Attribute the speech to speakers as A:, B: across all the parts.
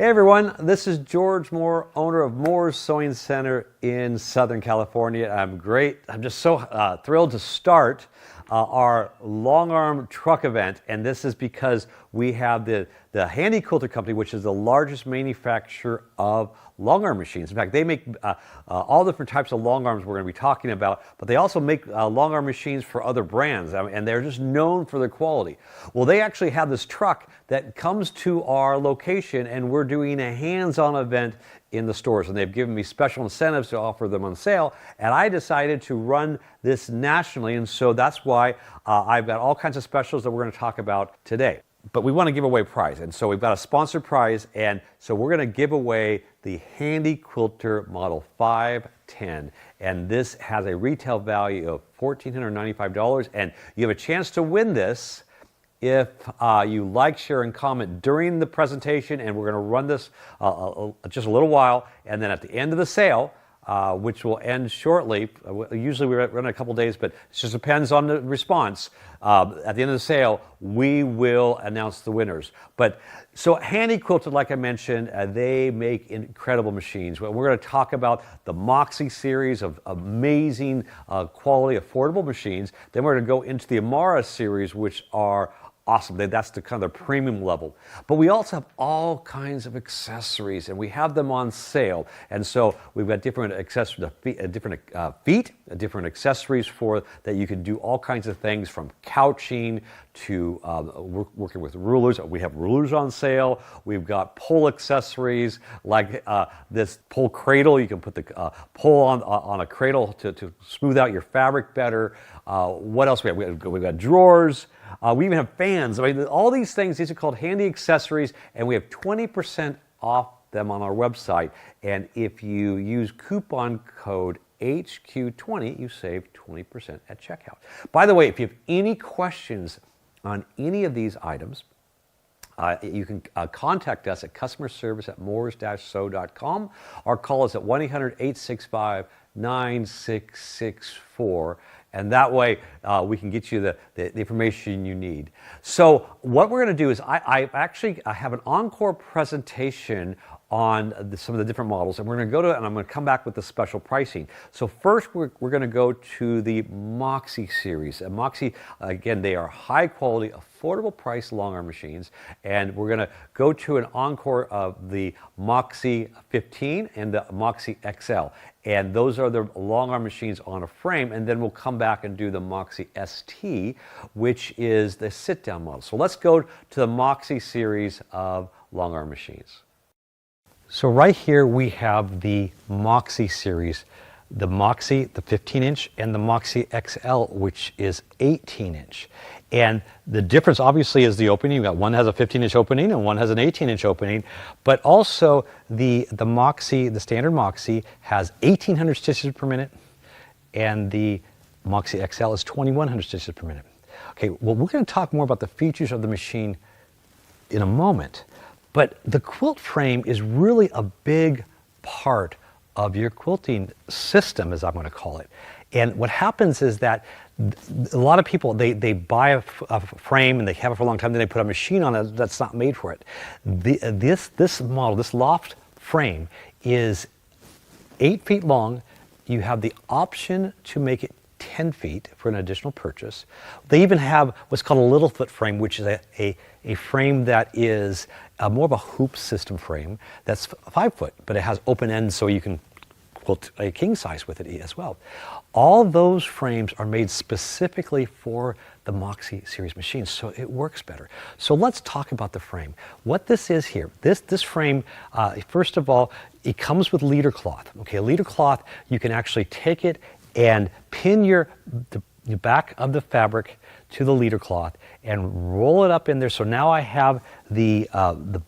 A: Hey everyone, this is George Moore, owner of Moore's Sewing Center in Southern California. I'm just so thrilled to start our long arm truck event, and this is because we have the Handi Quilter company, which is the largest manufacturer of long arm machines. In fact, they make all different types of long arms we're going to be talking about, but they also make long arm machines for other brands, and they're just known for their quality. Well, they actually have this truck that comes to our location, and we're doing a hands-on event in the stores, and they've given me special incentives to offer them on sale, and I decided to run this nationally, and so that's why I've got all kinds of specials that we're going to talk about today. But we want to give away a prize, and so we've got a sponsored prize, and so we're going to give away the Handi Quilter Model 510, and this has a retail value of $1,495, and you have a chance to win this if you like, share, and comment during the presentation, and we're going to run this just a little while, and then at the end of the sale, which will end shortly. Usually we run a couple days, but it just depends on the response. At the end of the sale, we will announce the winners. But so Handi Quilter, like I mentioned, they make incredible machines. We're going to talk about the Moxie series of amazing quality, affordable machines. Then we're going to go into the Amara series, which are awesome. That's the kind of the premium level. But we also have all kinds of accessories, and we have them on sale. And so we've got different accessories, different accessories for that you can do all kinds of things, from couching to working with rulers. We have rulers on sale. We've got pull accessories like this pull cradle. You can put the pull on a cradle to smooth out your fabric better. What else we have? We've got drawers. We even have fans. I mean, all these things, these are called Handi accessories, and we have 20% off them on our website. And if you use coupon code HQ20, you save 20% at checkout. By the way, if you have any questions on any of these items, you can contact us at customerservice@moores-sew.com or call us at 1-800-865-9664. And that way we can get you the information you need. So what we're going to do is I actually have an encore presentation on some of the different models, and we're going to go to it, and I'm going to come back with the special pricing. So first we're going to go to the Moxie series. And Moxie, again, they are high quality, affordable price long arm machines, and we're going to go to an encore of the Moxie 15 and the Moxie XL. And those are the long arm machines on a frame, and then we'll come back and do the Moxie ST, which is the sit down model. So let's go to the Moxie series of long arm machines. So right here we have the Moxie series, the Moxie, the 15-inch, and the Moxie XL, which is 18-inch. And the difference obviously is the opening. You got one has a 15-inch opening and one has an 18-inch opening, but also the Moxie, the standard Moxie, has 1,800 stitches per minute, and the Moxie XL is 2,100 stitches per minute. Okay, well, we're going to talk more about the features of the machine in a moment. But the quilt frame is really a big part of your quilting system, as I'm going to call it. And what happens is that a lot of people, they buy a frame and they have it for a long time, then they put a machine on it that's not made for it. This model, this loft frame, is 8 feet long. You have the option to make it 10 feet for an additional purchase. They even have what's called a little foot frame, which is a frame that is more of a hoop system frame that's 5 foot, but it has open ends so you can quilt a king size with it as well. All those frames are made specifically for the Moxie series machines, so it works better. So let's talk about the frame. What this is here, this frame, first of all, it comes with leader cloth. Okay, a leader cloth, you can actually take it and pin the back of the fabric to the leader cloth and roll it up in there. So now I have the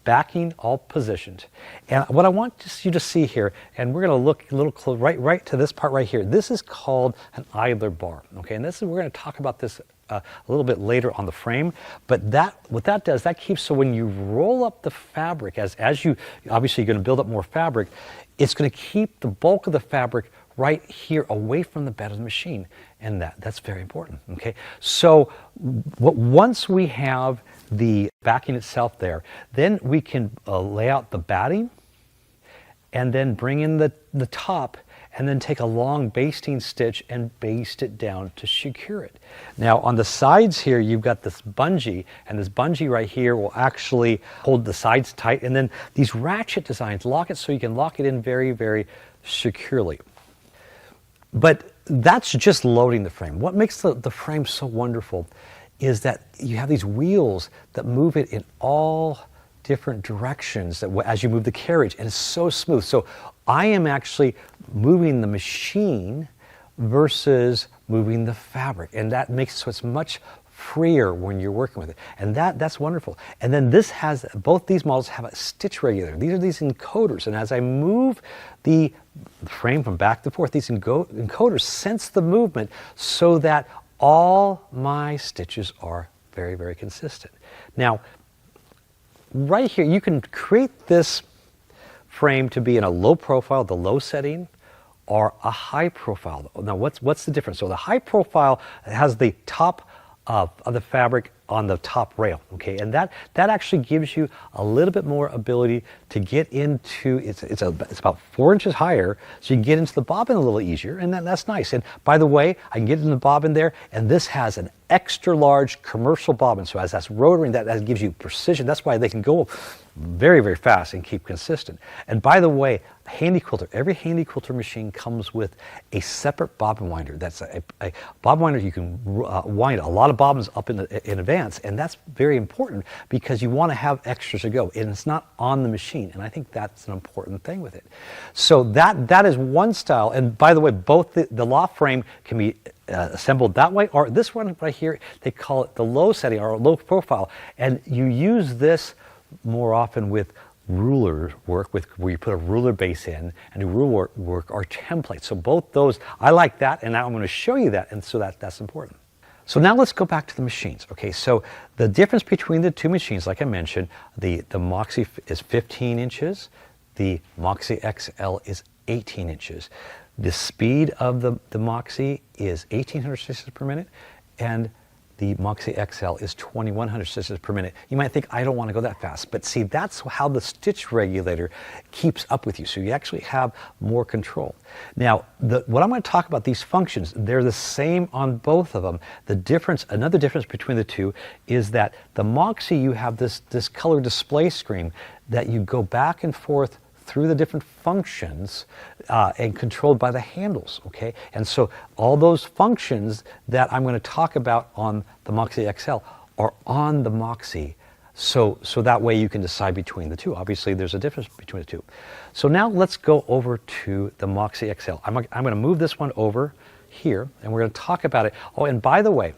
A: backing all positioned. And what I want you to see here, and we're going to look a little close, right to this part right here. This is called an idler bar. Okay, and we're going to talk about this a little bit later on the frame. But what that does, that keeps, so when you roll up the fabric, as you obviously you're going to build up more fabric, it's going to keep the bulk of the fabric right here away from the bed of the machine. And that's very important, okay? So once we have the backing itself there, then we can lay out the batting and then bring in the top and then take a long basting stitch and baste it down to secure it. Now on the sides here, you've got this bungee, and this bungee right here will actually hold the sides tight, and then these ratchet designs lock it so you can lock it in very, very securely. But that's just loading the frame. What makes the frame so wonderful is that you have these wheels that move it in all different directions as you move the carriage, and it's so smooth. So I am actually moving the machine versus moving the fabric, and that makes it so it's much freer when you're working with it, and that's wonderful. And then both these models have a stitch regulator. These are these encoders, and as I move the frame from back to forth, these encoders sense the movement so that all my stitches are very, very consistent. Now, right here, you can create this frame to be in a low profile, the low setting, or a high profile. Now, what's the difference? So the high profile has the top of the fabric on the top rail, okay, and that actually gives you a little bit more ability to get into. It's about 4 inches higher, so you can get into the bobbin a little easier, and that's nice. And by the way, I can get in the bobbin there, and this has an extra large commercial bobbin, so as that's rotoring, that gives you precision. That's why they can go very, very fast and keep consistent. And by the way, Handi Quilter, every Handi Quilter machine comes with a separate bobbin winder. That's a bobbin winder. You can wind a lot of bobbins up in advance, and that's very important because you want to have extras to go, and it's not on the machine, and I think that's an important thing with it. So that is one style, and by the way, both the loft frame can be assembled that way, or this one right here, they call it the low setting or low profile, and you use this more often with ruler work, where you put a ruler base in and do ruler work or templates. So both those, I like that, and now I'm going to show you that, and so that's important. So now let's go back to the machines. Okay, so the difference between the two machines, like I mentioned, the Moxie is 15 inches, the Moxie XL is 18 inches. The speed of the Moxie is 1,800 stitches per minute, and the Moxie XL is 2,100 stitches per minute. You might think, I don't want to go that fast, but see, that's how the stitch regulator keeps up with you, so you actually have more control. Now, what I'm going to talk about, these functions, they're the same on both of them. Another difference between the two is that the Moxie, you have this color display screen that you go back and forth through the different functions and controlled by the handles, okay? And so all those functions that I'm going to talk about on the Moxie XL are on the Moxie, so that way you can decide between the two. Obviously, there's a difference between the two. So now let's go over to the Moxie XL. I'm going to move this one over here, and we're going to talk about it. Oh, and by the way,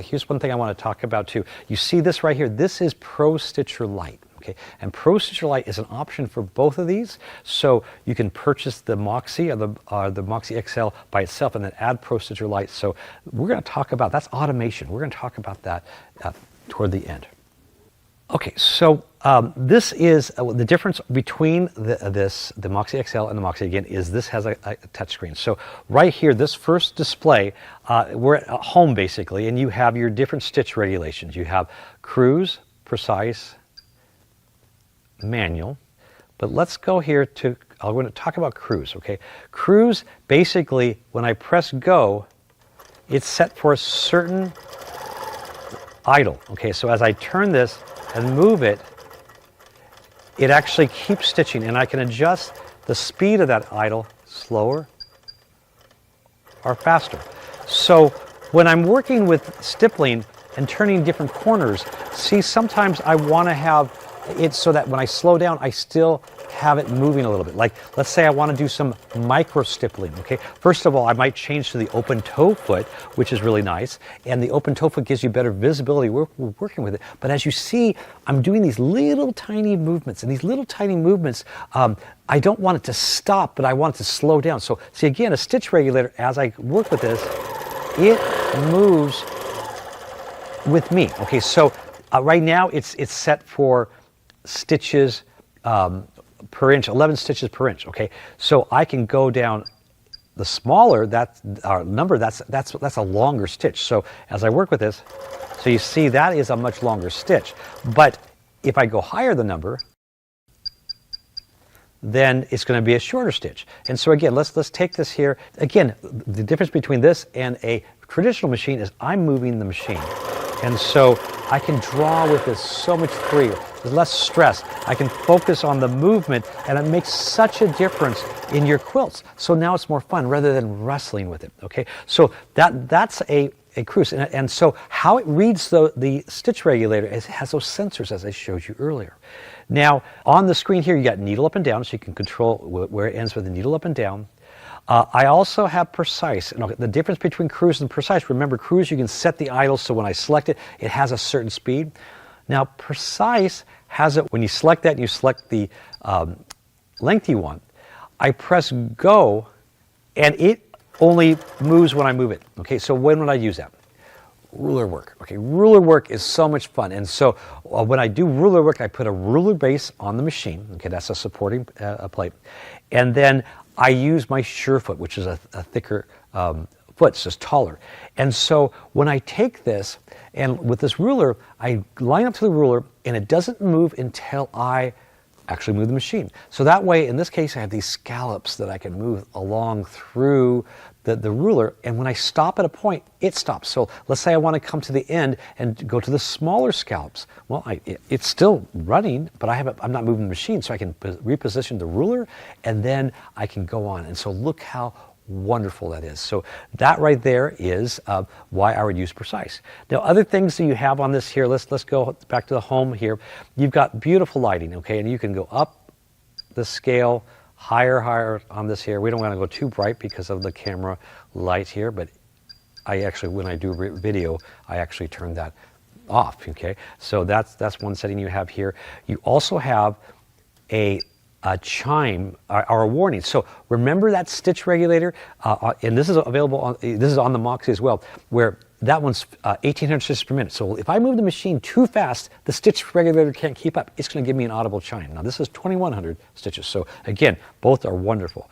A: here's one thing I want to talk about too. You see this right here? This is Pro Stitcher Lite. Okay, and Pro Stitcher Lite is an option for both of these, so you can purchase the Moxie or the Moxie XL by itself and then add Pro Stitcher Lite. So we're going to talk about, that's automation. We're going to talk about that toward the end. Okay, so this is the difference between the Moxie XL and the Moxie, again, is this has a touchscreen. So right here, this first display, we're at home basically, and you have your different stitch regulations. You have cruise, precise, manual, but let's go here to, I'm going to talk about cruise, okay? Cruise, basically, when I press go, it's set for a certain idle, okay? So as I turn this and move it, it actually keeps stitching, and I can adjust the speed of that idle slower or faster. So when I'm working with stippling and turning different corners, see, sometimes I want to have it so that when I slow down, I still have it moving a little bit. Like, let's say I want to do some micro stippling, okay? First of all, I might change to the open toe foot, which is really nice, and the open toe foot gives you better visibility. We're working with it. But as you see, I'm doing these little tiny movements, and these little tiny movements, I don't want it to stop, but I want it to slow down. So, see, again, a stitch regulator, as I work with this, it moves with me, okay? So right now, it's set for stitches per inch, 11 stitches per inch, okay? So I can go down the smaller that number, that's a longer stitch. So as I work with this, so you see that is a much longer stitch. But if I go higher the number, then it's going to be a shorter stitch. And so again, let's take this here. Again, the difference between this and a traditional machine is I'm moving the machine. And so I can draw with this so much freer. There's less stress. I can focus on the movement, and it makes such a difference in your quilts. So now it's more fun rather than wrestling with it, okay? So that's a cruise. And so how it reads the stitch regulator is it has those sensors, as I showed you earlier. Now, on the screen here, you got needle up and down, so you can control where it ends with the needle up and down. I also have precise. The difference between cruise and precise, remember cruise, you can set the idle so when I select it, it has a certain speed. Now precise has it, when you select that and you select the length you want, I press go and it only moves when I move it. Okay, so when would I use that? Ruler work. Okay, ruler work is so much fun. And so when I do ruler work, I put a ruler base on the machine. Okay, that's a supporting plate. And then I use my Surefoot, which is a thicker foot, so it's taller. And so when I take this, and with this ruler, I line up to the ruler, and it doesn't move until I actually move the machine. So that way, in this case, I have these scallops that I can move along through the ruler, and when I stop at a point, it stops. So let's say I want to come to the end and go to the smaller scallops. Well, it's still running, but I'm not moving the machine, so I can reposition the ruler, and then I can go on. And so look how wonderful that is. So that right there is why I would use precise. Now, other things that you have on this here, let's go back to the home here. You've got beautiful lighting, okay, and you can go up the scale, higher on this here. We don't want to go too bright because of the camera light here, but I actually, when I do video, I actually turn that off, okay? So that's one setting you have here. You also have a chime or a warning. So remember that stitch regulator, and this is available on, this is on the Moxie as well, where that one's 1,800 stitches per minute. So if I move the machine too fast, the stitch regulator can't keep up. It's going to give me an audible chime. Now this is 2,100 stitches. So again, both are wonderful.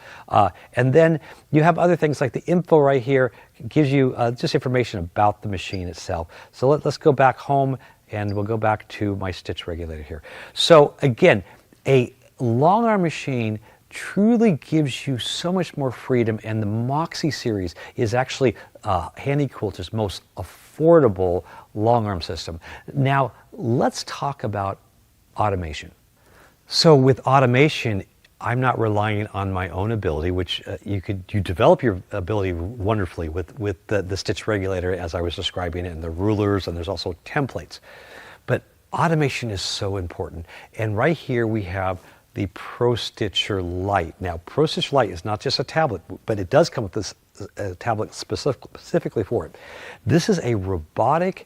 A: And then you have other things like the info right here gives you just information about the machine itself. So let's go back home, and we'll go back to my stitch regulator here. So again, a long arm machine truly gives you so much more freedom, and the Moxie series is actually Handi Quilter's most affordable long arm system. Now let's talk about automation. So with automation, I'm not relying on my own ability, which you develop your ability wonderfully with the stitch regulator as I was describing it, and the rulers, and there's also templates. But automation is so important, and right here we have the Pro Stitcher Lite. Now, Pro Stitcher Lite is not just a tablet, but it does come with this tablet specifically for it. This is a robotic,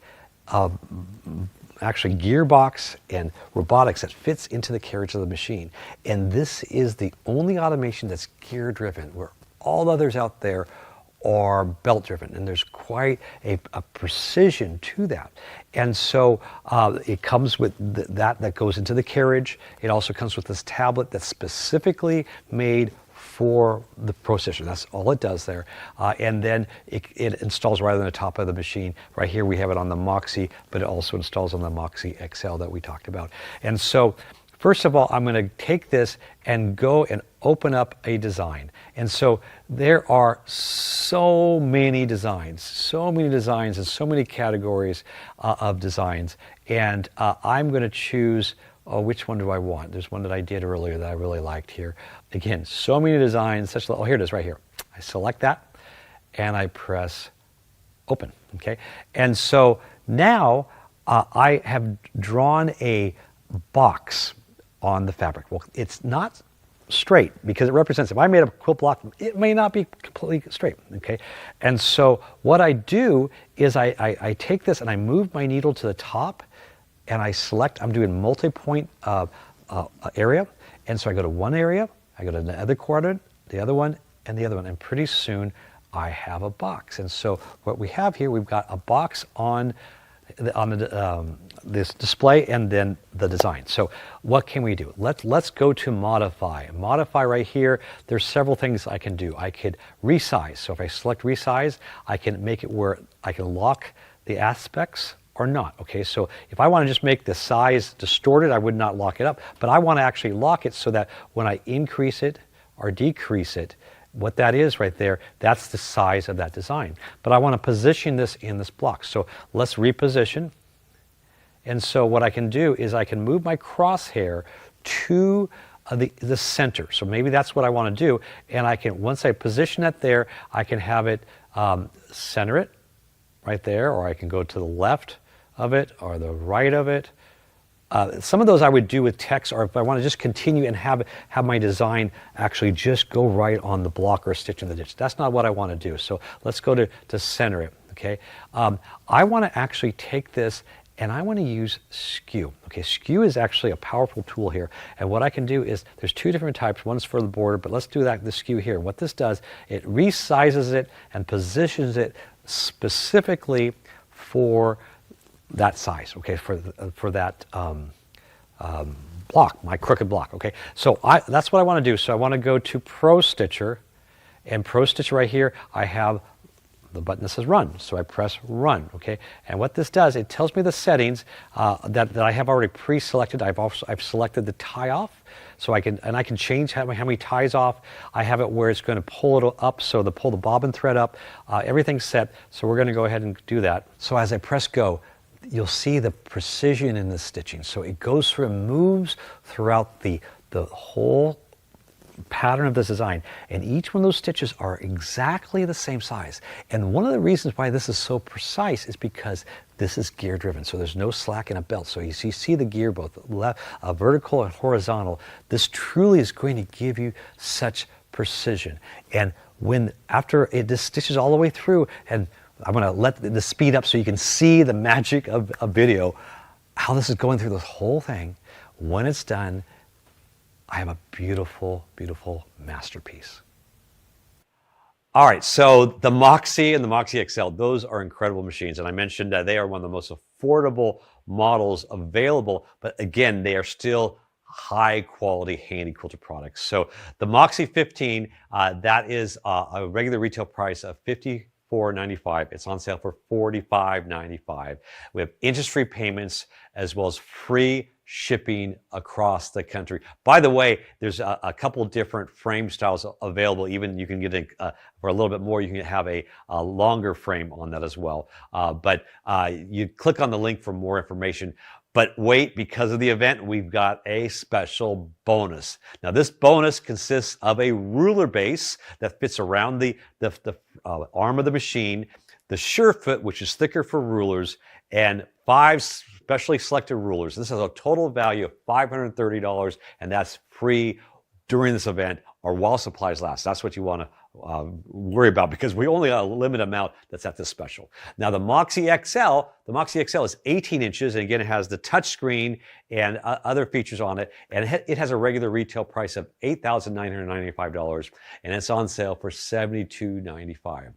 A: actually gearbox and robotics that fits into the carriage of the machine. And this is the only automation that's gear driven, where all others out there are belt driven, and there's quite a precision to that. And so it comes with that goes into the carriage. It also comes with this tablet that's specifically made for the Pro Stitcher. That's all it does there. And then it installs right on the top of the machine. Right here we have it on the Moxie, but it also installs on the Moxie XL that we talked about. And so first of all, I'm going to take this and go and open up a design. And so there are so many designs and so many categories of designs. And I'm going to choose, which one do I want? There's one that I did earlier that I really liked here. Again, so many designs. Here it is right here. I select that and I press open, okay? And so now I have drawn a box on the fabric. Well, it's not straight because it represents, if I made a quilt block, it may not be completely straight, okay? And so what I do is I take this and I move my needle to the top and I select, I'm doing multi-point area, and so I go to one area, I go to the other quadrant, the other one, and the other one, and pretty soon I have a box. And so what we have here, we've got a box on this display and then the design. So what can we do? Let's go to modify. Modify right here. There's several things I can do. I could resize. So if I select resize, I can make it where I can lock the aspects or not. Okay, so if I want to just make the size distorted, I would not lock it up, but I want to actually lock it so that when I increase it or decrease it, what that is right there, that's the size of that design. But I want to position this in this block. So let's reposition. And so what I can do is I can move my crosshair to the center. So maybe that's what I want to do. And I can, once I position it there, I can have it center it right there, or I can go to the left of it or the right of it. Some of those I would do with text, or if I want to just continue and have my design actually just go right on the block or stitch in the ditch. That's not what I want to do. So let's go to center it, okay? I want to actually take this and I want to use skew. Okay, skew is actually a powerful tool here. And what I can do is, there's two different types. One's for the border, but let's do the skew here. What this does, it resizes it and positions it specifically for that size, okay, for that block, my crooked block, okay. So that's what I want to do. So I want to go to Pro Stitcher, and Pro Stitcher right here, I have the button that says Run. So I press Run, okay. And what this does, it tells me the settings that I have already pre-selected. I've selected the tie off, so I can change how many ties off. I have it where it's going to pull it up, so pull the bobbin thread up. Everything's set, so we're going to go ahead and do that. So as I press go, you'll see the precision in the stitching. So it goes through and moves throughout the whole pattern of this design, and each one of those stitches are exactly the same size. And one of the reasons why this is so precise is because this is gear driven, so there's no slack in a belt. So you see the gear both vertical and horizontal. This truly is going to give you such precision. And after it just stitches all the way through, and I'm going to let the speed up so you can see the magic of a video, how this is going through this whole thing. When it's done, I have a beautiful, beautiful masterpiece. All right, so the Moxie and the Moxie XL, those are incredible machines. And I mentioned that they are one of the most affordable models available, but again, they are still high quality Handi quilter products. So the Moxie 15, that is a regular retail price of $54.95. It's on sale for $45.95. We have interest-free payments as well as free shipping across the country. By the way, there's a couple different frame styles available. Even you can get for a little bit more, you can have a longer frame on that as well. But you click on the link for more information. But wait, because of the event, we've got a special bonus. Now, this bonus consists of a ruler base that fits around the arm of the machine, the SureFoot, which is thicker for rulers, and 5 specially selected rulers. This has a total value of $530, and that's free during this event or while supplies last. That's what you want to worry about, because we only have a limited amount that's at this special. Now the Moxie XL is 18 inches, and again, it has the touch screen and other features on it, and it has a regular retail price of $8,995, and it's on sale for $72.95.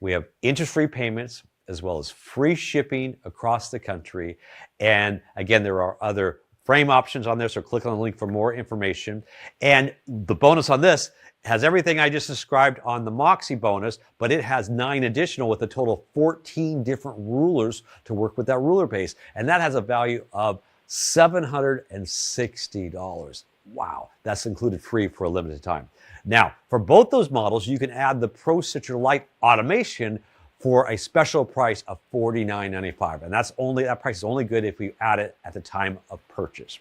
A: We have interest-free payments as well as free shipping across the country, and again, there are other frame options on there, so click on the link for more information. And the bonus on this has everything I just described on the Moxie bonus, but it has 9 additional with a total of 14 different rulers to work with that ruler base. And that has a value of $760. Wow, that's included free for a limited time. Now, for both those models, you can add the Pro Stitcher Lite automation for a special price of $49.95. And that price is only good if we add it at the time of purchase.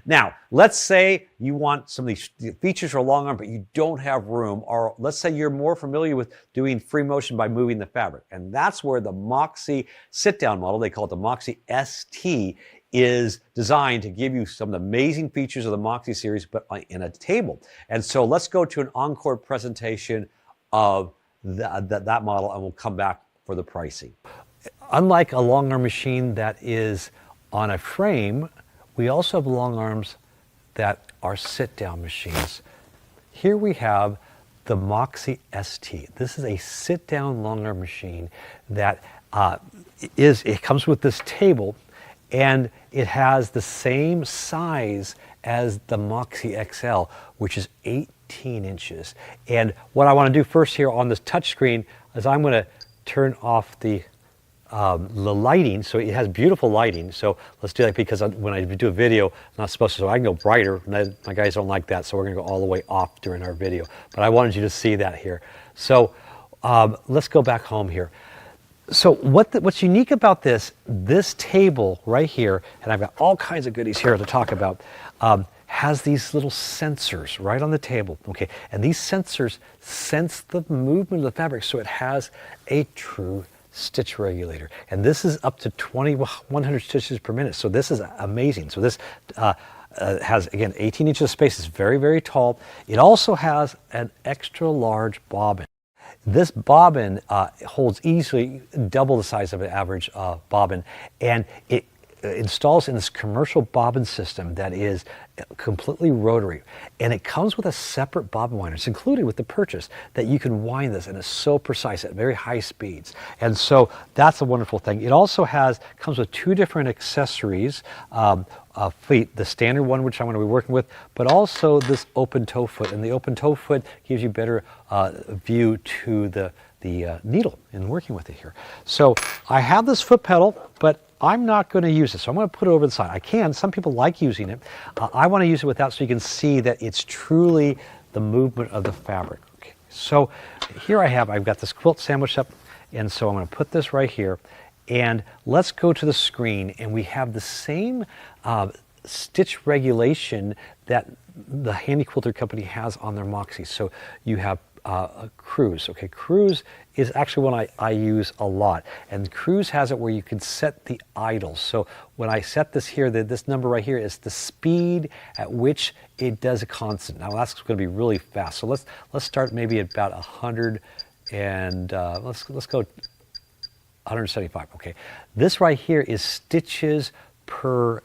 A: Now, let's say you want some of these features for a long arm, but you don't have room, or let's say you're more familiar with doing free motion by moving the fabric. And that's where the Moxie sit-down model, they call it the Moxie ST, is designed to give you some of the amazing features of the Moxie series, but in a table. And so let's go to an encore presentation of that model, and we'll come back for the pricing. Unlike a long arm machine that is on a frame, we also have long arms that are sit-down machines. Here we have the Moxie ST. This is a sit-down long arm machine that it comes with this table, and it has the same size as the Moxie XL, which is 18 inches. And what I want to do first here on this touch screen is I'm going to turn off the lighting, so it has beautiful lighting. So let's do that, because when I do a video, I'm not supposed to, so I can go brighter. My guys don't like that, so we're going to go all the way off during our video. But I wanted you to see that here. So let's go back home here. So what's unique about this table right here, and I've got all kinds of goodies here to talk about, has these little sensors right on the table, okay? And these sensors sense the movement of the fabric, so it has a true stitch regulator. And this is up to 100 stitches per minute, so this is amazing. So this has, again, 18 inches of space. It's very, very tall. It also has an extra large bobbin. This bobbin holds easily double the size of an average bobbin, and it installs in this commercial bobbin system that is completely rotary, and it comes with a separate bobbin winder. It's included with the purchase, that you can wind this, and it's so precise at very high speeds, and so that's a wonderful thing. It also comes with two different accessories, feet, the standard one, which I'm going to be working with, but also this open toe foot, and the open toe foot gives you better view to the needle in working with it here. So I have this foot pedal, but I'm not going to use it, so I'm going to put it over the side. I can. Some people like using it. I want to use it without, so you can see that it's truly the movement of the fabric. Okay. So here I've got this quilt sandwiched up, and so I'm going to put this right here, and let's go to the screen, and we have the same stitch regulation that the Handi Quilter company has on their Moxie. So you have Cruise. Okay, Cruise is actually one I use a lot, and Cruise has it where you can set the idle. So when I set this here, this number right here is the speed at which it does a constant. Now that's going to be really fast. So let's start maybe at about 100, and let's go 175. Okay, this right here is stitches per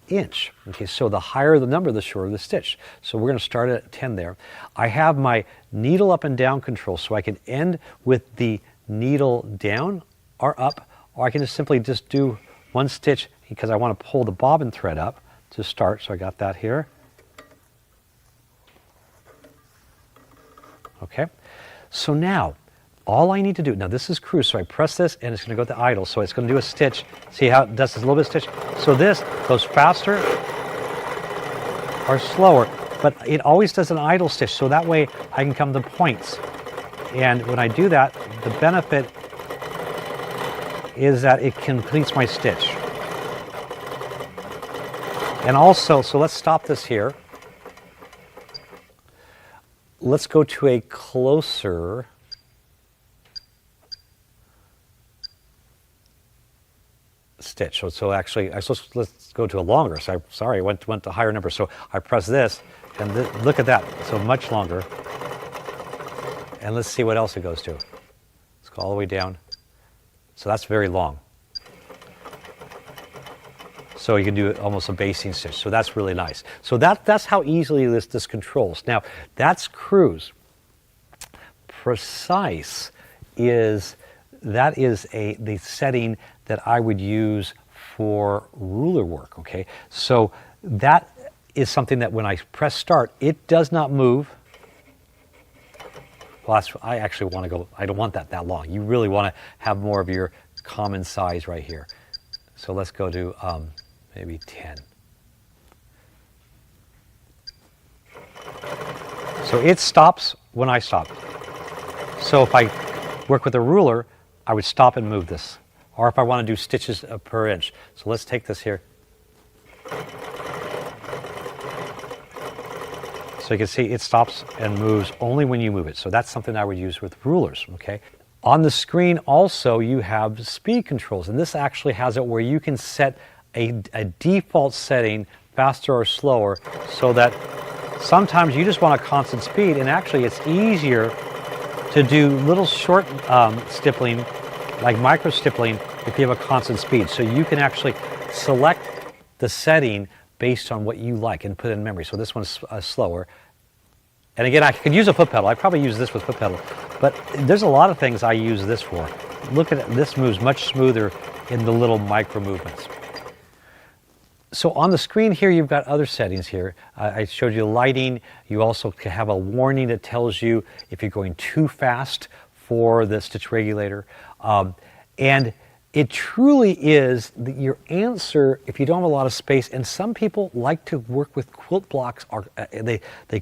A: inch. Okay, so the higher the number, the shorter the stitch. So we're going to start at 10 there. I have my needle up and down control, so I can end with the needle down or up, or I can just simply do one stitch, because I want to pull the bobbin thread up to start. So I got that here. Okay, so now all I need to do, now this is Cruise, so I press this and it's going to go to idle, so it's going to do a stitch. See how it does this little bit of stitch? So this goes faster or slower, but it always does an idle stitch, so that way I can come to points. And when I do that, the benefit is that it completes my stitch. And also, so let's stop this here. Let's go to a closer stitch. So actually, let's go to a longer. So sorry, I went to a higher number. So I press this, and look at that. So much longer. And let's see what else it goes to. Let's go all the way down. So that's very long. So you can do almost a basting stitch. So that's really nice. So that's how easily this controls. Now that's Cruise. Precise is the setting that I would use for ruler work, okay? So that is something that when I press start, it does not move. Well, I actually want to go, I don't want that long. You really want to have more of your common size right here. So let's go to maybe 10. So it stops when I stop. So if I work with a ruler, I would stop and move this. Or if I want to do stitches per inch. So let's take this here. So you can see it stops and moves only when you move it. So that's something I would use with rulers, okay? On the screen also you have speed controls, and this actually has it where you can set a default setting, faster or slower, so that sometimes you just want a constant speed, and actually it's easier to do little short stippling, like micro stippling, if you have a constant speed. So you can actually select the setting based on what you like and put it in memory. So this one's slower. And again, I could use a foot pedal. I probably use this with foot pedal. But there's a lot of things I use this for. look at it, this moves much smoother in the little micro movements. So on the screen here, you've got other settings here. I showed you lighting. You also can have a warning that tells you if you're going too fast for the stitch regulator. And it truly is your answer if you don't have a lot of space. And some people like to work with quilt blocks. They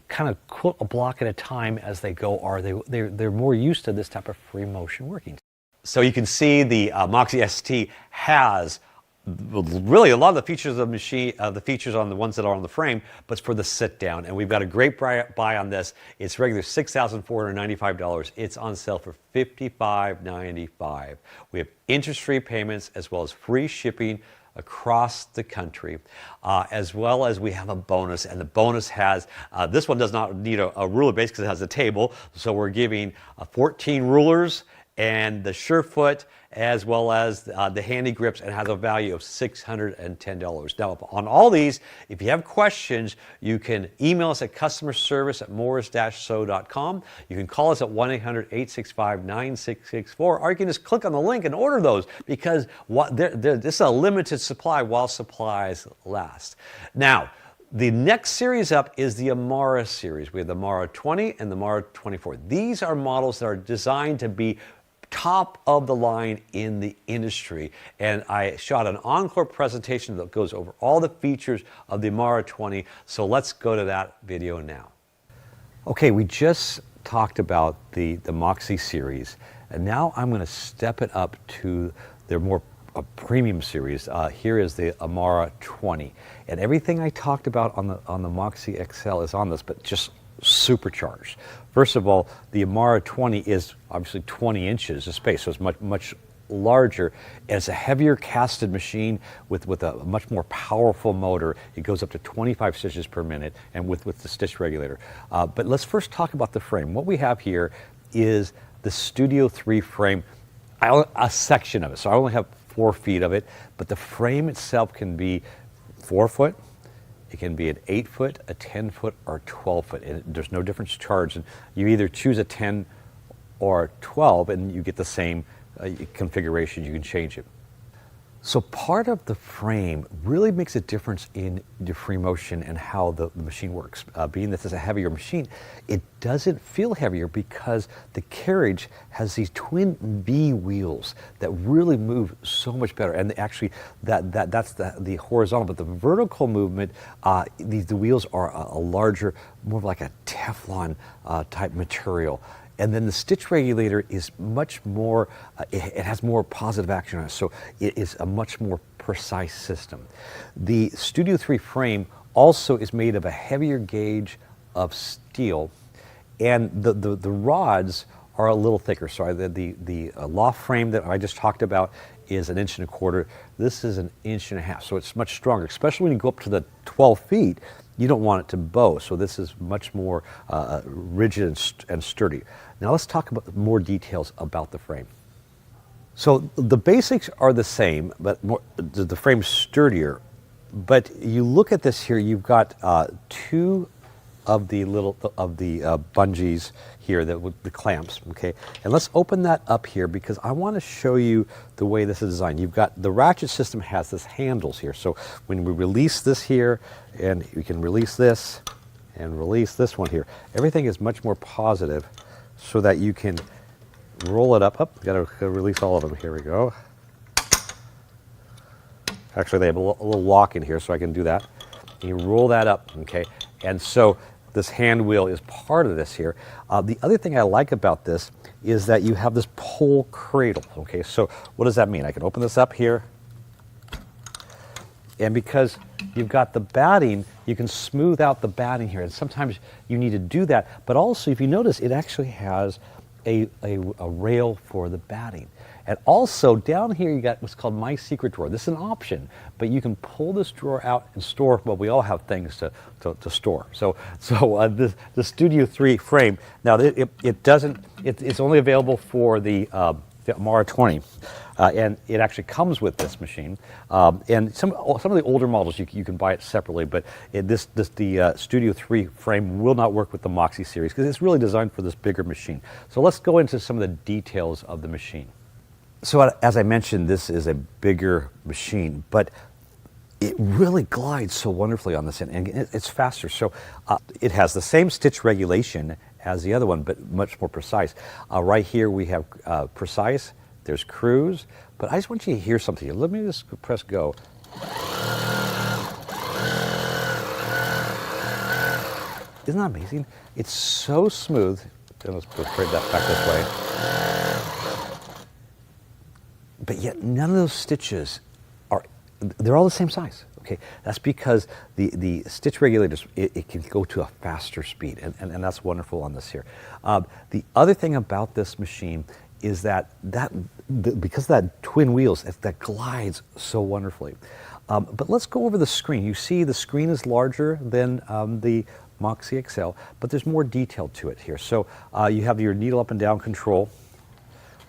A: kind of quilt a block at a time as they go, or they're more used to this type of free motion working. So you can see the Moxie ST has really a lot of the features of the machine, the features on the ones that are on the frame, but it's for the sit down. And we've got a great buy on this. It's regular $6,495. It's on sale for $55.95. We have interest-free payments as well as free shipping across the country, as well as we have a bonus. And the bonus has, this one does not need a ruler base because it has a table. So we're giving 14 rulers and the Surefoot, as well as the Handi grips, and has a value of $610. Now, on all these, if you have questions, you can email us at customerservice@morris-so.com. You can call us at 1-800-865-9664, or you can just click on the link and order those, because this is a limited supply while supplies last. Now, the next series up is the Amara series. We have the Amara 20 and the Amara 24. These are models that are designed to be top of the line in the industry, and I shot an encore presentation that goes over all the features of the Amara 20, so let's go to that video now. Okay, we just talked about the Moxie series, and now I'm going to step it up to their more premium series. Here is the Amara 20, and everything I talked about on the Moxie XL is on this, but just supercharged. First of all, the Amara 20 is obviously 20 inches of space, so it's much larger. And it's a heavier casted machine with a much more powerful motor. It goes up to 25 stitches per minute, and with the stitch regulator. But let's first talk about the frame. What we have here is the Studio 3 frame, a section of it. So I only have 4 feet of it, but the frame itself can be 4 foot. It can be an 8 foot, a 10 foot, or 12 foot. And there's no difference charged. And you either choose a 10 or 12, and you get the same configuration. You can change it. So part of the frame really makes a difference in the free motion and how the machine works. Being that this is a heavier machine, it doesn't feel heavier because the carriage has these twin V wheels that really move so much better. And actually, that's the horizontal, but the vertical movement, the wheels are a larger, more like a Teflon type material. And then the stitch regulator is much more, it has more positive action on it, so it is a much more precise system. The Studio 3 frame also is made of a heavier gauge of steel, and the rods are a little thicker. So the loft frame that I just talked about is 1.25 inches. This is 1.5 inches, so it's much stronger, especially when you go up to the 12 feet. You don't want it to bow, so this is much more rigid and sturdy. Now let's talk about more details about the frame. So the basics are the same, but the frame's sturdier. But you look at this here, you've got 2 of the bungees here, the clamps, okay? And let's open that up here because I want to show you the way this is designed. You've got, the ratchet system has this handles here. So when we release this here, and we can release this and release this one here, everything is much more positive so that you can roll it up. Got to release all of them. Here we go. Actually, they have a little lock in here, so I can do that. And you roll that up, okay? And so this hand wheel is part of this here. The other thing I like about this is that you have this pole cradle, okay? So what does that mean? I can open this up here, and because you've got the batting, you can smooth out the batting here, and sometimes you need to do that. But also, if you notice, it actually has a rail for the batting. And also, down here you got what's called My Secret Drawer. This is an option, but you can pull this drawer out and store, well, we all have things to store. So the Studio 3 frame, now it's only available for the Amara 20. And it actually comes with this machine. And some of the older models, you can buy it separately, but the Studio 3 frame will not work with the Moxie series because it's really designed for this bigger machine. So let's go into some of the details of the machine. So as I mentioned, this is a bigger machine, but it really glides so wonderfully on this end, and it's faster. So it has the same stitch regulation as the other one, but much more precise. Right here we have precise, there's cruise, but I just want you to hear something here. Let me just press go. Isn't that amazing? It's so smooth. Let's bring that back this way. But yet none of those stitches they're all the same size. Okay, that's because the stitch regulators, it can go to a faster speed, and that's wonderful on this here. The other thing about this machine is that because of that twin wheels, that glides so wonderfully. But let's go over the screen. You see the screen is larger than the Moxie XL, but there's more detail to it here. So you have your needle up and down control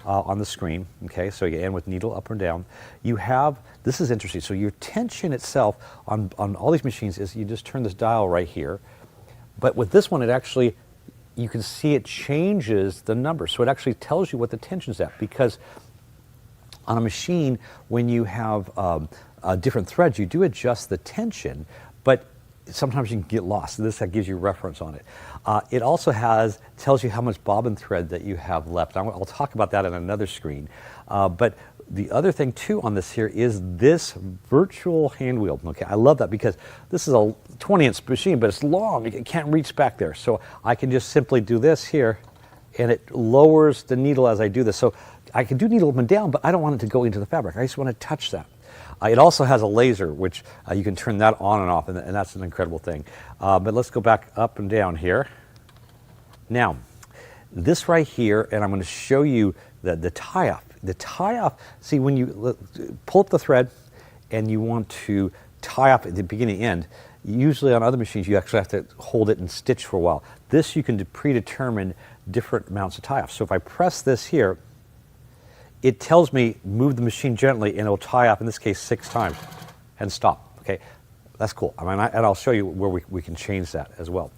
A: on the screen. Okay, so you end with needle up and down. You have, this is interesting, so your tension itself on all these machines is you just turn this dial right here. But with this one, it actually, you can see it changes the number. So it actually tells you what the tension's at, because on a machine, when you have different threads, you do adjust the tension, but sometimes you can get lost. This gives you reference on it. It also tells you how much bobbin thread that you have left. I'll talk about that on another screen. But the other thing too on this here is this virtual hand wheel. Okay, I love that because this is a 20-inch machine, but it's long. It can't reach back there. So I can just simply do this here, and it lowers the needle as I do this. So I can do needle up and down, but I don't want it to go into the fabric. I just want to touch that. It also has a laser, which you can turn that on and off, and that's an incredible thing. But let's go back up and down here. Now, this right here, and I'm going to show you the tie-off. The tie-off, see, when you pull up the thread and you want to tie off at the beginning and end, usually on other machines you actually have to hold it and stitch for a while. This you can predetermine different amounts of tie-off. So if I press this here, it tells me move the machine gently, and it will tie off, in this case, 6 times, and stop. Okay, that's cool. I mean, and I'll show you where we can change that as well.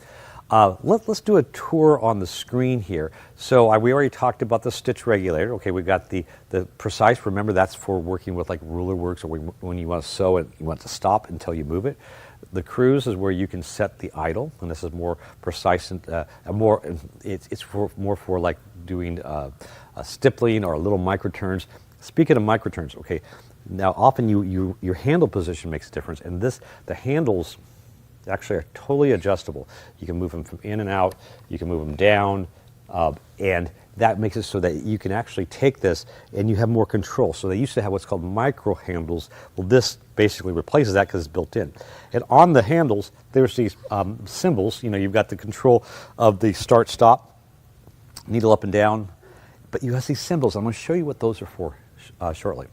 A: Let's do a tour on the screen here. So we already talked about the stitch regulator. Okay, we got the precise. Remember, that's for working with like ruler works, or when you want to sew it, you want to stop until you move it. The cruise is where you can set the idle, and this is more precise and it's more for like doing stippling or little micro turns. Speaking of micro turns, okay, now often your handle position makes a difference, and the handles actually are totally adjustable. You can move them from in and out, you can move them down, and that makes it so that you can actually take this and you have more control. So they used to have what's called micro handles. Well, this basically replaces that because it's built in. And on the handles, there's these symbols. You know, you've got the control of the start, stop, needle up and down, but you have these symbols. I'm going to show you what those are for shortly.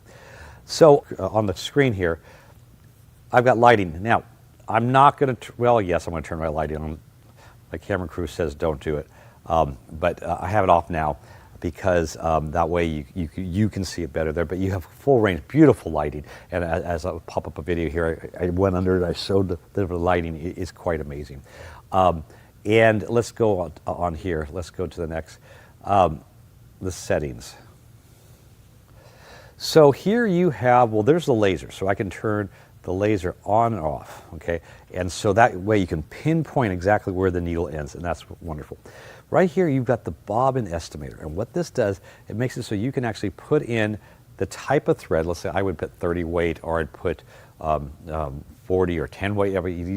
A: So on the screen here, I've got lighting. Now, I'm not going to, well, yes, I'm going to turn my lighting on. My camera crew says don't do it. But I have it off now because that way you can see it better there. But you have full range, beautiful lighting. And as I pop up a video here, I went under it, I showed the lighting. It is quite amazing. And let's go on here. Let's go to the next, the settings. So here you have, well, there's the laser. So I can turn the laser on and off, okay? And so that way you can pinpoint exactly where the needle ends, and that's wonderful. Right here you've got the bobbin estimator, and what this does, it makes it so you can actually put in the type of thread. Let's say I would put 30 weight, or I'd put 40 or 10 weight,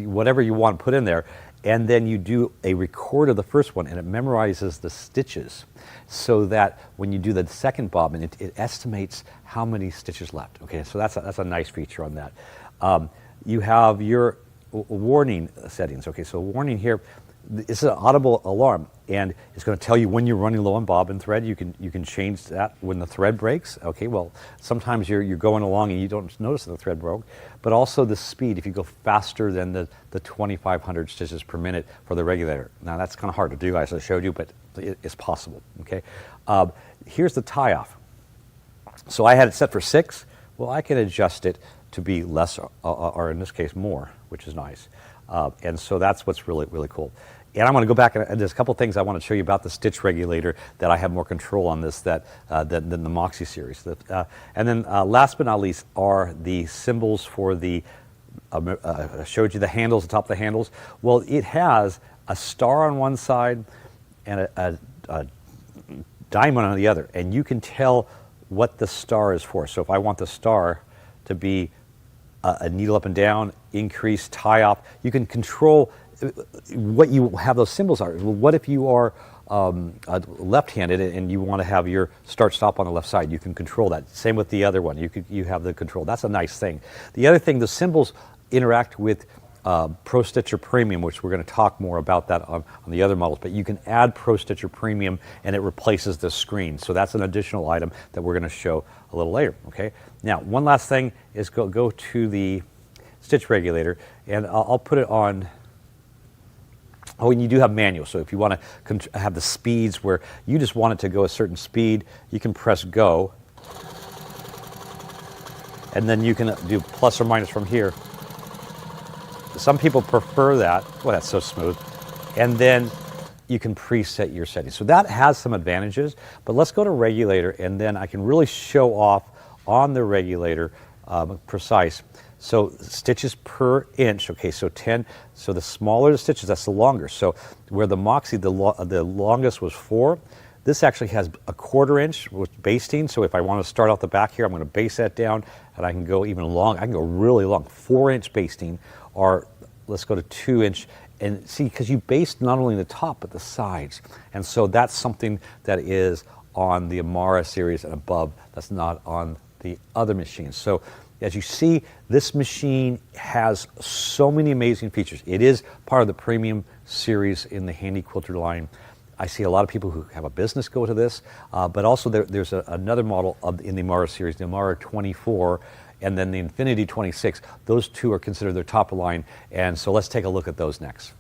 A: whatever you want to put in there, and then you do a record of the first one, and it memorizes the stitches, so that when you do the second bobbin, it estimates how many stitches left. Okay, so that's a nice feature on that. You have your warning settings. Okay, so warning here, it's an audible alarm, and it's going to tell you when you're running low on bobbin thread. You can change that when the thread breaks. Okay, well, sometimes you're going along and you don't notice that the thread broke, but also the speed. If you go faster than the 2,500 stitches per minute for the regulator. Now that's kind of hard to do, as I showed you, but it's possible. Okay, here's the tie off. So I had it set for 6. Well, I can adjust it to be less, or in this case more, which is nice. And so that's what's really, really cool. And I'm going to go back, and there's a couple things I want to show you about the stitch regulator that I have more control on this than the Moxie series. And then last but not least are the symbols for the, I showed you the handles, the top of the handles. Well, it has a star on one side and a diamond on the other, and you can tell what the star is for. So if I want the star to be a needle up and down, increase, tie off, you can control what you have those symbols are. Well, what if you are left-handed and you want to have your start-stop on the left side? You can control that. Same with the other one. You have the control. That's a nice thing. The other thing, the symbols interact with Pro Stitcher Premium, which we're going to talk more about that on the other models, but you can add Pro Stitcher Premium and it replaces the screen. So that's an additional item that we're going to show a little later. Okay. Now, one last thing is go to the stitch regulator, and I'll put it on. Oh, and you do have manual, so if you want to have the speeds where you just want it to go a certain speed, you can press go, and then you can do plus or minus from here. Some people prefer that. Well, that's so smooth. And then you can preset your settings. So that has some advantages, but let's go to regulator, and then I can really show off on the regulator precise. So stitches per inch, okay, so 10, so the smaller the stitches, that's the longer. So where the Moxie, the longest was 4, this actually has a 1/4 inch with basting. So if I want to start off the back here, I'm going to base that down, and I can go even long. I can go really long, 4-inch basting, or let's go to 2-inch. And see, because you baste not only the top, but the sides. And so that's something that is on the Amara series and above. That's not on the other machines. So as you see, this machine has so many amazing features. It is part of the premium series in the Handi Quilter line. I see a lot of people who have a business go to this, but also there's another model in the Amara series, the Amara 24, and then the Infinity 26. Those two are considered their top of line, and so let's take a look at those next.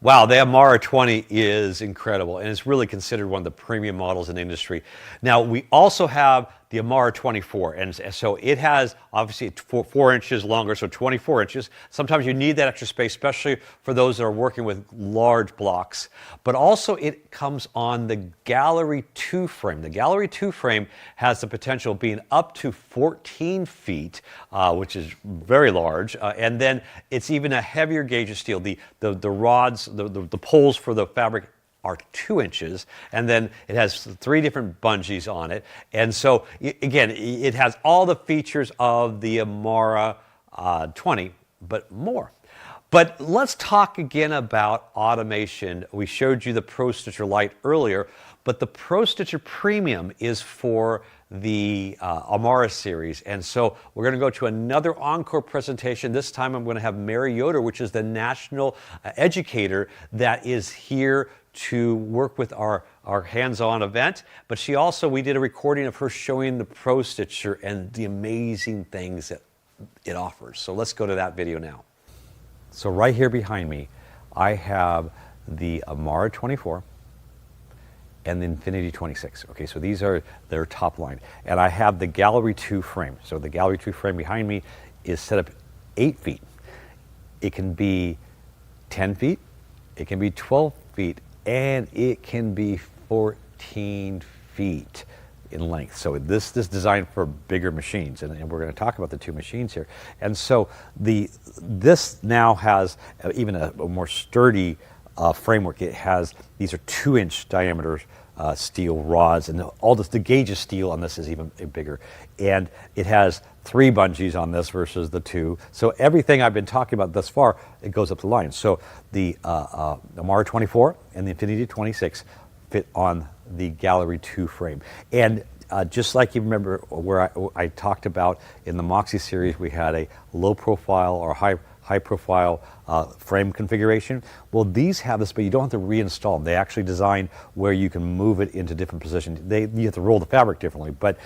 A: Wow, the Amara 20 is incredible, and it's really considered one of the premium models in the industry. Now, we also have the Amara 24, and so it has obviously 4 inches longer, so 24 inches. Sometimes you need that extra space, especially for those that are working with large blocks. But also it comes on the Gallery 2 frame. The Gallery 2 frame has the potential of being up to 14 feet, which is very large. And then it's even a heavier gauge of steel. The rods, the poles for the fabric are 2 inches, and then it has 3 different bungees on it. And so, again, it has all the features of the Amara 20, but more. But let's talk again about automation. We showed you the Pro Stitcher Lite earlier, but the Pro Stitcher Premium is for the Amara series. And so we're going to go to another encore presentation. This time I'm going to have Mary Yoder, which is the national educator that is here to work with our hands-on event. But we did a recording of her showing the Pro Stitcher and the amazing things that it offers. So let's go to that video now. So right here behind me, I have the Amara 24 and the Infinity 26. Okay, so these are their top line. And I have the Gallery 2 frame. So the Gallery 2 frame behind me is set up 8 feet. It can be 10 feet, it can be 12 feet, and it can be 14 feet in length. So this is designed for bigger machines, and we're going to talk about the 2 machines here. And so this now has even a more sturdy framework. It has, these are 2-inch diameter steel rods, and all the gauge of steel on this is even bigger. And it has 3 bungees on this versus the 2. So everything I've been talking about thus far, it goes up the line. So the Amara 24 and the Infinity 26 fit on the Gallery 2 frame. And just like you remember where I talked about in the Moxie series, we had a low profile or high profile frame configuration. Well, these have this, but you don't have to reinstall them. They actually design where you can move it into different positions. You have to roll the fabric differently. But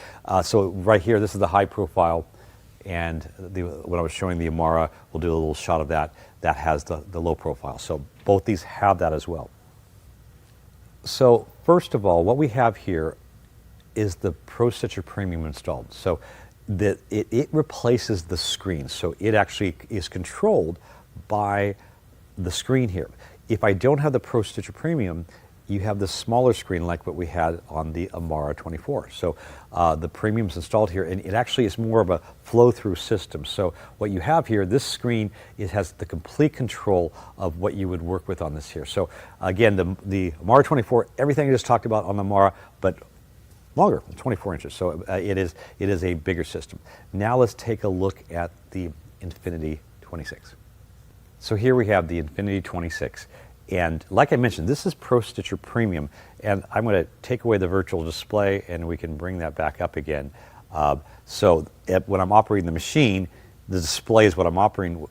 A: so right here, this is the high profile, and when I was showing the Amara, we'll do a little shot of that. That has the low profile. So both these have that as well. So first of all, what we have here is the Pro Stitcher Premium installed. So that it replaces the screen. So it actually is controlled by the screen here. If I don't have the Pro Stitcher Premium, you have the smaller screen like what we had on the Amara 24. So the Premium's installed here, and it actually is more of a flow-through system. So what you have here, this screen, it has the complete control of what you would work with on this here. So again, the Amara 24, everything I just talked about on the Amara, but longer, 24 inches. So it is a bigger system. Now let's take a look at the Infinity 26. So here we have the Infinity 26. And like I mentioned, this is Pro Stitcher Premium, and I'm going to take away the virtual display and we can bring that back up again. So when I'm operating the machine, the display is what I'm operating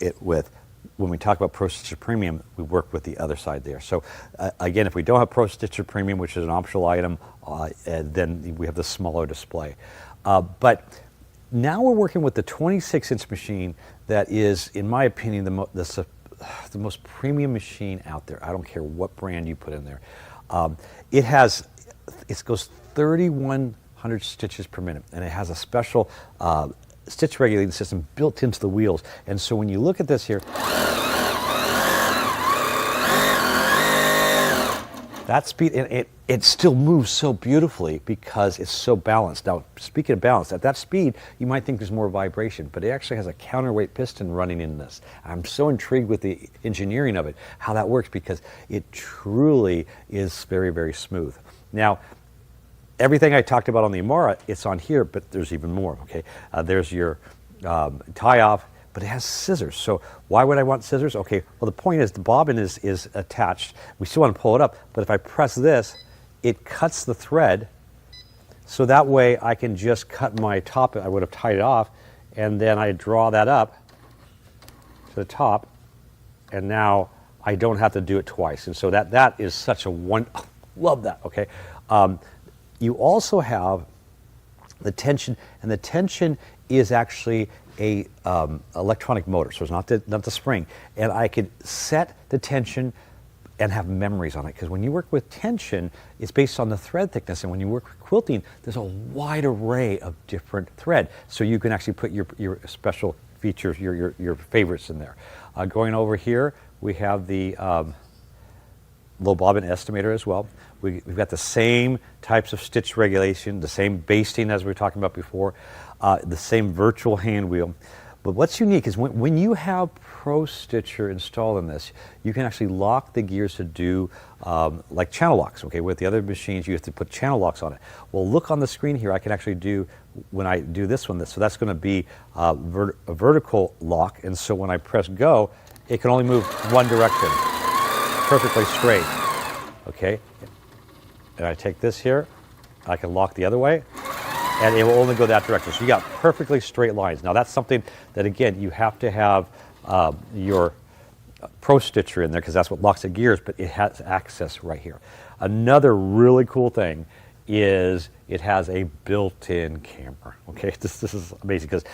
A: it with. When we talk about Pro Stitcher Premium, we work with the other side there. So again, if we don't have Pro Stitcher Premium, which is an optional item, then we have the smaller display. But now we're working with the 26-inch machine that is, in my opinion, the most premium machine out there. I don't care what brand you put in there. It goes 3,100 stitches per minute, and it has a special stitch regulating system built into the wheels. And so when you look at this here, that speed, and it still moves so beautifully because it's so balanced. Now, speaking of balance, at that speed, you might think there's more vibration, but it actually has a counterweight piston running in this. I'm so intrigued with the engineering of it, how that works, because it truly is very, very smooth. Now, everything I talked about on the Amara, it's on here, but there's even more, okay? There's your tie-off, but it has scissors. So why would I want scissors? Okay, well, the point is the bobbin is attached. We still want to pull it up, but if I press this, it cuts the thread, so that way I can just cut my top. I would have tied it off, and then I draw that up to the top, and now I don't have to do it twice. And so that is such a love that, okay? You also have the tension, and the tension is actually a electronic motor, so it's not the spring. And I could set the tension and have memories on it, because when you work with tension, it's based on the thread thickness, and when you work with quilting, there's a wide array of different thread, so you can actually put your special features, your favorites in there. Going over here, we have the low bobbin estimator as well. We've got the same types of stitch regulation, the same basting as we were talking about before, the same virtual hand wheel. But what's unique is when you have Pro Stitcher installed in this, you can actually lock the gears to do like channel locks. Okay, with the other machines, you have to put channel locks on it. Well, look on the screen here. I can actually do, when I do this one, so that's going to be a vertical lock. And so when I press go, it can only move one direction, perfectly straight. Okay, and I take this here, I can lock the other way, and it will only go that direction. So you got perfectly straight lines. Now that's something that, again, you have to have your Pro Stitcher in there, because that's what locks the gears, but it has access right here. Another really cool thing is it has a built-in camera. Okay, this is amazing, because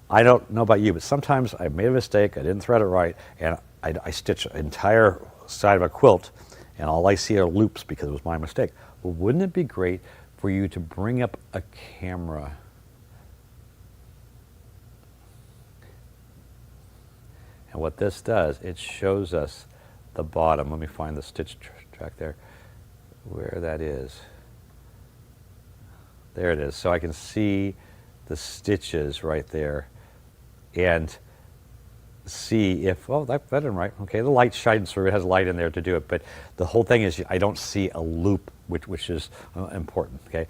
A: I don't know about you, but sometimes I made a mistake, I didn't thread it right, and I stitch an entire side of a quilt, and all I see are loops because it was my mistake. Well, wouldn't it be great for you to bring up a camera and what this does, it shows us the bottom. Let me find the stitch track there, where that is. There it is. So I can see the stitches right there and see if, oh, that didn't right. Okay, the light shines through. It has light in there to do it, but the whole thing is I don't see a loop, which is important. Okay.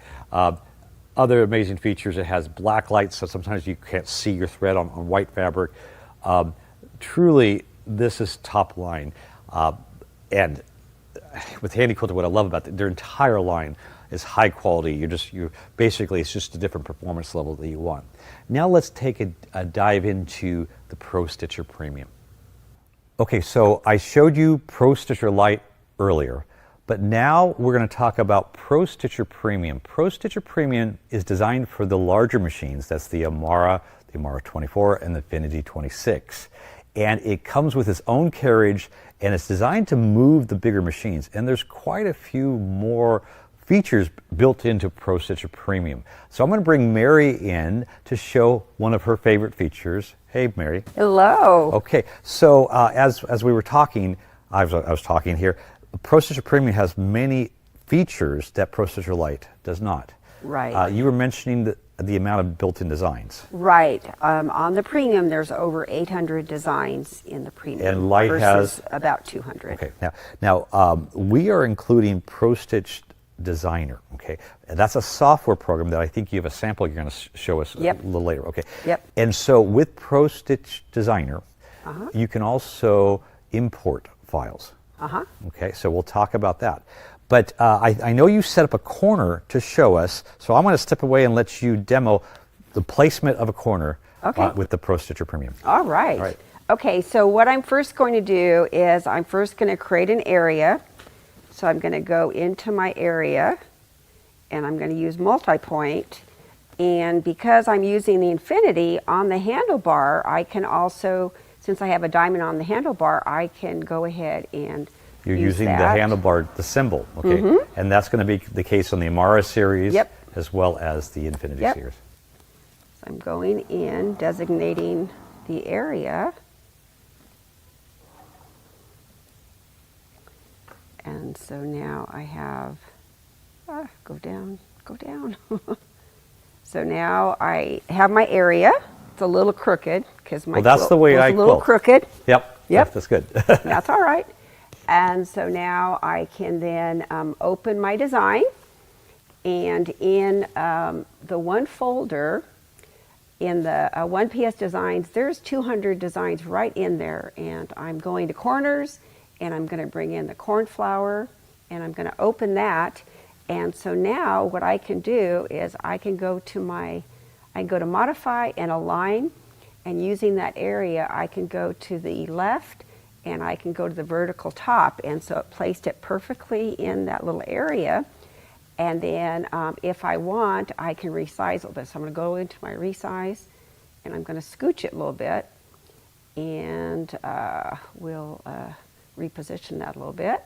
A: Other amazing features, it has black lights, so sometimes you can't see your thread on white fabric. Truly, this is top line. And with Handi Quilter, what I love about their entire line is high quality. Basically, it's just a different performance level that you want. Now let's take a dive into the Pro Stitcher Premium. Okay, so I showed you Pro Stitcher Lite earlier, but now we're going to talk about Pro Stitcher Premium. Pro Stitcher Premium is designed for the larger machines. That's the Amara 24, and the Infinity 26. And it comes with its own carriage, and it's designed to move the bigger machines. And there's quite a few more features built into Pro Stitcher Premium. So I'm going to bring Mary in to show one of her favorite features. Hey, Mary.
B: Hello.
A: Okay, so as we were talking, I was talking here, Pro Stitcher Premium has many features that Pro Stitcher Lite does not.
B: Right.
A: You were mentioning the amount of built-in designs.
B: Right. On the Premium, there's over 800 designs in the Premium.
A: And Lite
B: versus
A: has
B: about 200.
A: Okay. Now we are including Pro Stitch Designer. Okay, and that's a software program that I think you have a sample you're going to show us
B: Yep.
A: a little later. Okay.
B: Yep.
A: And so with Pro Stitch Designer, you can also import files. Okay, so we'll talk about that. But I know you set up a corner to show us, so I'm going to step away and let you demo the placement of a corner with the Pro Stitcher Premium.
B: All right.
A: All right.
B: Okay, so what I'm first going to do is I'm first going to create an area. So I'm going to go into my area, and I'm going to use multi-point. And because I'm using the infinity on the handlebar, I can also, since I have a diamond on the handlebar, I can go ahead and
A: You're
B: use
A: using
B: that.
A: the handlebar, the symbol, okay? And that's going to be the case on the Amara series
B: Yep.
A: as well as the Infinity
B: Yep.
A: series.
B: So I'm going in, designating the area. And so now I have, go down. So now I have my area. It's a little crooked because my
A: Well, that's
B: quilt
A: the way
B: was
A: I
B: a little
A: quilt.
B: crooked.
A: Yep.
B: Yep.
A: That's good.
B: That's all right. And so now I can then open my design. And in the one folder, in the 1PS Designs, there's 200 designs right in there. And I'm going to corners, and I'm going to bring in the cornflower, and I'm going to open that. And so now what I can do is I can go to modify and align, and using that area I can go to the left and I can go to the vertical top, and so it placed it perfectly in that little area. And then if I want, I can resize all this. I'm going to go into my resize, and I'm going to scooch it a little bit, and we'll reposition that a little bit.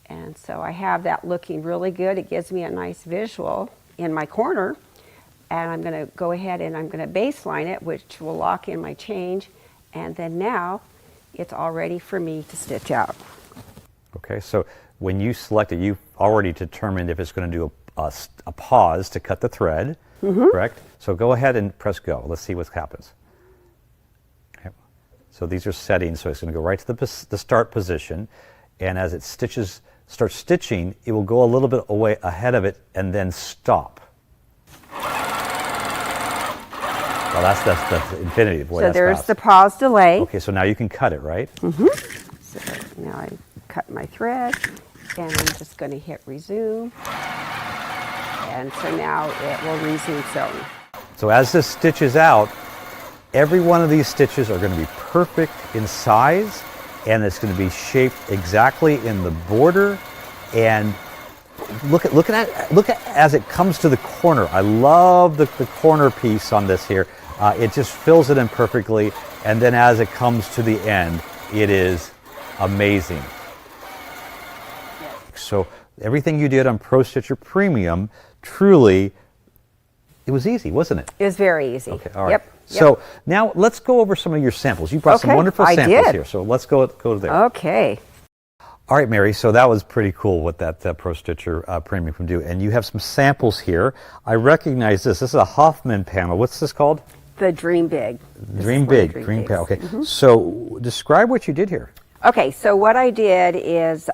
B: And so I have that looking really good. It gives me a nice visual in my corner. And I'm going to go ahead and I'm going to baseline it, which will lock in my change. And then now it's all ready for me to stitch out.
A: Okay, so when you select it, you've already determined if it's going to do a pause to cut the thread, correct? So go ahead and press go. Let's see what happens. Okay. So these are settings, so it's going to go right to the start position. And as it starts stitching, it will go a little bit away ahead of it and then stop. Well, that's infinity. Boy,
B: So
A: that's
B: there's
A: fast.
B: the pause delay.
A: Okay, so now you can cut it, right?
B: So now I cut my thread, and I'm just going to hit resume. And so now it will resume sewing.
A: So as this stitches out, every one of these stitches are going to be perfect in size, and it's going to be shaped exactly in the border. And look at as it comes to the corner. I love the corner piece on this here. It just fills it in perfectly, and then as it comes to the end, it is amazing. So everything you did on Pro Stitcher Premium, truly, it was easy, wasn't it?
B: It was very easy.
A: Okay, all right.
B: Yep.
A: So now let's go over some of your samples. You brought some
B: Okay,
A: wonderful
B: I
A: samples
B: did.
A: here. So let's go there.
B: Okay.
A: All right, Mary. So that was pretty cool what that Pro Stitcher Premium can do. And you have some samples here. I recognize this. This is a Hoffman panel. What's this called?
B: The Dream Big. This
A: Dream
B: is one of
A: Big.
B: the
A: Dream
B: Bigs.
A: Big. Okay. So describe what you did here.
B: Okay, so what I did is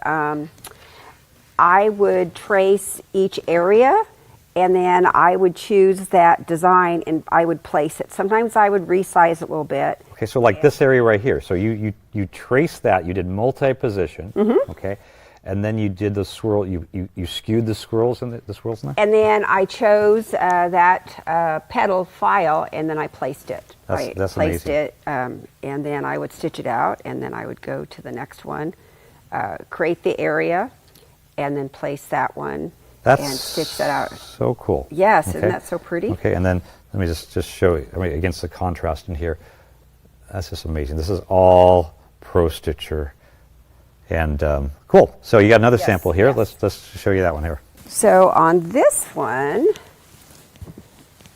B: I would trace each area, and then I would choose that design and I would place it. Sometimes I would resize it a little bit.
A: Okay, so like this area right here. So you traced that. You did multi-position. Okay, and then you did the swirl. You skewed the swirls in the swirls in there.
B: And then I chose that petal file, and then I placed it.
A: That's
B: placed
A: amazing.
B: it, and then I would stitch it out, and then I would go to the next one, create the area, and then place that one and stitch that out.
A: So cool.
B: Yes,
A: Okay.
B: isn't that so pretty?
A: Okay, and then let me just show you. I mean, against the contrast in here, that's just amazing. This is all Pro Stitcher. And cool. So you got another
B: Yes,
A: sample here.
B: yes.
A: Let's show you that one here.
B: So on this one,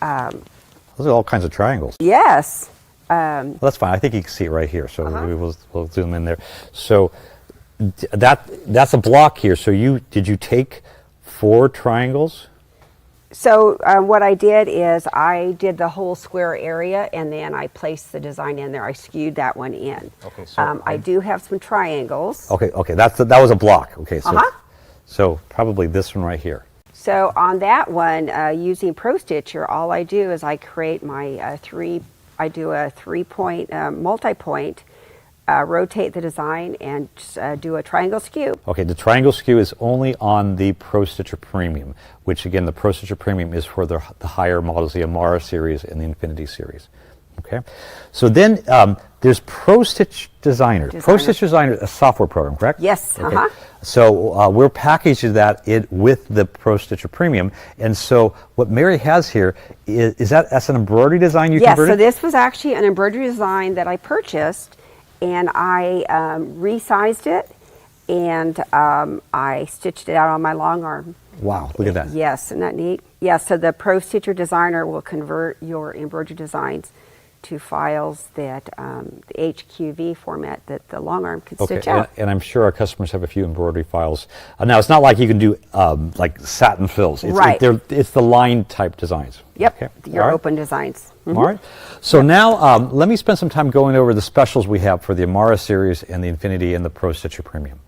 A: Those are all kinds of triangles.
B: yes.
A: Well, that's fine. I think you can see it right here. So
B: Uh-huh.
A: maybe we'll zoom in there. So that's a block here. So did you take 4 triangles?
B: So what I did is I did the whole square area, and then I placed the design in there. I skewed that one in.
A: Okay, so
B: I do have some triangles.
A: Okay. That was a block. Okay, so
B: Uh-huh.
A: so probably this one right here.
B: So on that one, using Pro Stitcher, all I do is I create my I do a 3-point multi-point, rotate the design, and do a triangle skew.
A: Okay, the triangle skew is only on the Pro Stitcher Premium, which again, the Pro Stitcher Premium is for the higher models, the Amara series and the Infinity series. Okay, so then there's Pro Stitch Designer. Pro Stitch Designer is a software program, correct?
B: Yes.
A: Okay.
B: Uh-huh.
A: So we're packaging that with the Pro Stitcher Premium, and so what Mary has here that's an embroidery design you
B: Yes.
A: converted?
B: So this was actually an embroidery design that I purchased, and I resized it, and I stitched it out on my long arm.
A: Wow, look at that.
B: Yes, isn't that neat? Yeah, so the Pro Stitcher Designer will convert your embroidery designs to files that the HQV format that the long arm can stitch out.
A: And I'm sure our customers have a few embroidery files. Now, it's not like you can do like satin fills.
B: Right.
A: It's the line type designs.
B: Yep,
A: Okay.
B: your
A: All right.
B: open designs. Mhm.
A: All right. So now let me spend some time going over the specials we have for the Amara series and the Infinity and the Pro Stitcher Premium.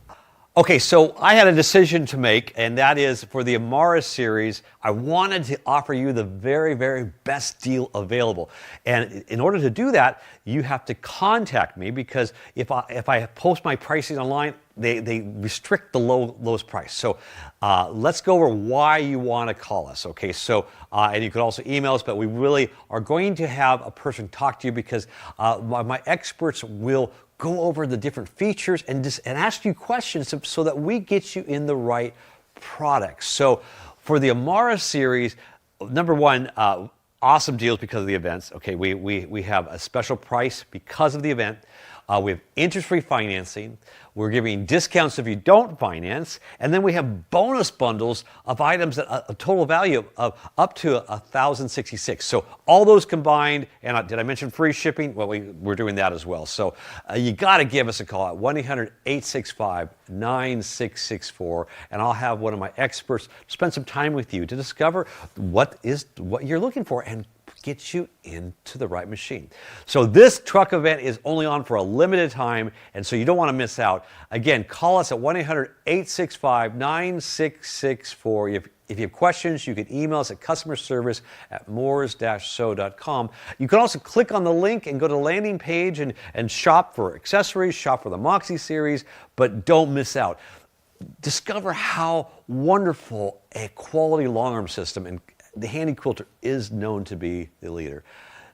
A: Okay, so I had a decision to make, and that is for the Amara series, I wanted to offer you the very, very best deal available. And in order to do that, you have to contact me, because if I post my pricing online, they restrict the lowest price. So let's go over why you want to call us. Okay, so and you can also email us, but we really are going to have a person talk to you, because my experts will go over the different features and ask you questions so that we get you in the right product. So for the Amara series, number one, awesome deals because of the events. Okay, we have a special price because of the event. We have interest-free financing. We're giving discounts if you don't finance. And then we have bonus bundles of items at a total value of up to $1,066. So all those combined, and did I mention free shipping? Well, we're doing that as well. So you got to give us a call at 1-800-865-9664, and I'll have one of my experts spend some time with you to discover what you're looking for and get you into the right machine. So this truck event is only on for a limited time, and so you don't want to miss out. Again, call us at 1-800-865-9664. If you have questions, you can email us at customerservice@moores-so.com. You can also click on the link and go to the landing page and shop for accessories, shop for the Moxie series, but don't miss out. Discover how wonderful a quality long arm system and the Handi Quilter is known to be the leader.